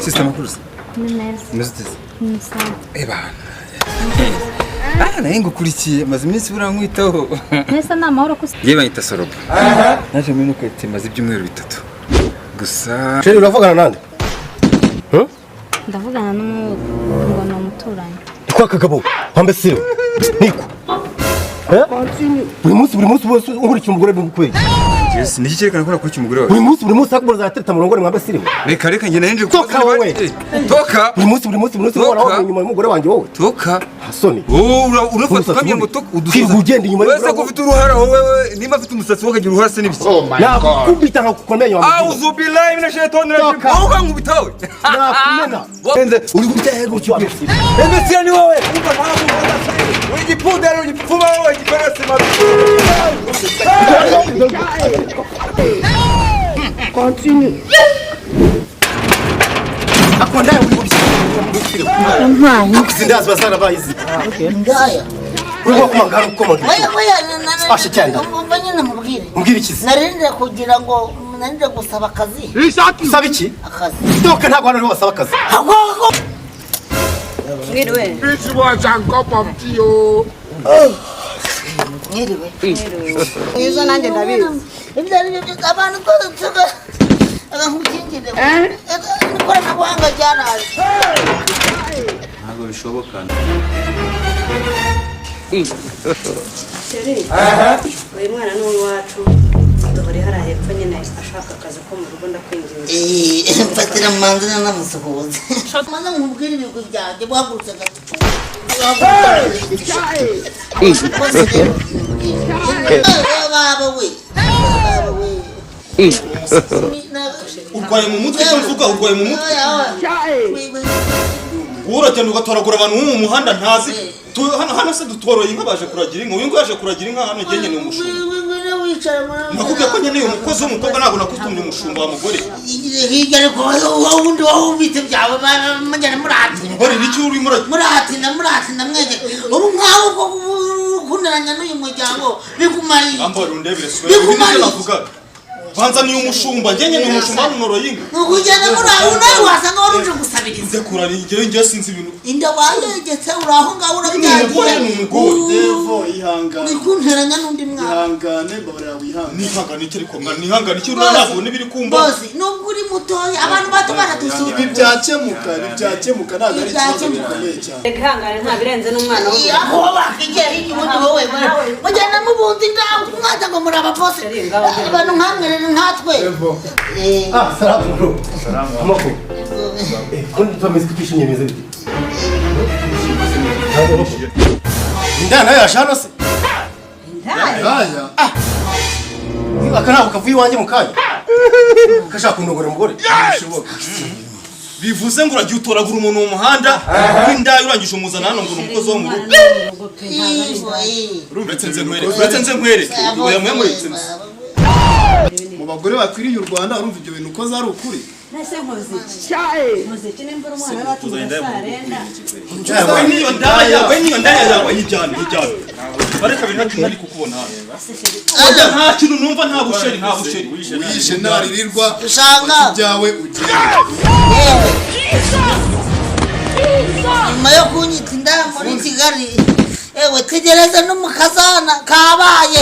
Sister Makuruza. Muziteze. Naye ngukurikiye maze iminsi burankwitaho. Nesa namahoro kusa. Yewe bayita Soroba. Naje muri nukwete maze ibyumweru bitatu. Gusa Sheri uravugana nande? Ndavugana n'umugabo n'umuturanyi. Kwa kagabo, pambe siro. Niko. Buri munsi ungurikira umugore b'ukwezi. Yes, niki cyerekana ko nakurikiye umugore wawe. Buri munsi akubura ateta murongo mwambe siro. Reka njye narinje Toka wowe. Toka. Buri munsi waraho inyuma y'umugore wanjye wowe. Toka. Hasoni. Urafata kamye ngo toka udusuza. Ugenda inyuma y'umugore. Wese ko ufite uruhara wowe nimba afite umusatsi wokagira uruhara se nibiki. Nakubita nkakukomenya wa. Auzu billahi minash shaitani rajim. Wowe kankubitawe. Nakumena. Ende uri gutego cyo amesiro. Emesira ni wowe. Umva ntabwo ugipunda ugipfuma wowe giperese mabi. Continue. Akonda Zindazi basara bayizi. Ngaya. Urimo kumangara ukomaga. Ashe cyane. Umvanye namubwire. Umbwira iki? Narinde kugira ngo narinde gusaba akazi. Usaba iki? Akazi. Doka ntabwo hano wasaba akazi. Mwiriwe. This was a cup of tea. Mwiriwe. Izo nanjye ndabizi. Ibyo ari byo abantu twese agahukingire. Ikoranabuhanga ryaraje. Ntabwo bishoboka. Sheri. Uyu mwana ni uwacu. Duhore hari hepfo nyine ashaka akazi ko mu rugo ndakwinginze. Mfatira manzana namusuhuza. Maze nkubwire ibigwi byanjye bwagurutse gato. Baba we. Urwaye mu mutwe cyo mvuga urwaye mu mutwe. Uragenda ugatoragura abantu mu muhanda ntazi. Hano se dutoroye inka baje kuragira inka. Uyu ngo yaje kuragira inka hano genye ni umushumba. Nakubwiye ko nyene umukozi w'umukobwa ntabwo nakutumye umushumba wa mugore. Hirya ariko wundi wahubite byawe mujyane murati. Umugore niki uri murati mwege. Ubu nkaho ko kunderanya n'uyu muryango bikumariye. Ambara undebere swe. Bimeze navuga. Banza ni umushumba genye ni umushumba n'noro yinga. Ukugenda muraho nawe wasanga waruje gusabiriza. Nze kurari ngiye sinzi ibintu. Inda wayegetse uraho ngaho urabyagiye. Devo ihangana. Nikunteranya n'undi mwana. Ihangane babara wihangane. Nihangane ikiri ko mwana nihangane iki uranaho nibiri kumba. Bosi nubwo uri mutoya abantu bato baratusura. Ibi byakemuka ntabwo ari ikibazo gikomeye cyane. Ihangane nta birenze n'umwana wowe. Aho bakigera igihugu wowe. Mujyana mubundi ndaho mwaza ngo muraba bosi. Abantu nkamwe nkatwe. Salamu bro. Salamu. Amako. Kundi tumeze kutishimye meze. Ndana yashana se. Ndaya. Akana ukavuye wanje mukanya. Kashaka kundogora umugore. Bishoboka. Bivuze ngo uragiye utoragura umuntu mu muhanda w'indaya urangije umuzana hano ngo umukozi wo mu rugo. Uretse nze nkwere. Oya mwemuretse. Mu bagore bakwiriye u Rwanda urumva ibyo bintu uko zari ukuri. Nase muziki nimba umwana batuzarenda. Niyo ndaya yawe yijyana. Bareka bintu ntari kukubona hano. Nta kintu numva nta busheri. Wishe naririrwa ibyawe ugiye. Nyuma yo kunyita indaya muri Kigali. Ewe tegereza n'umukazana kabaye.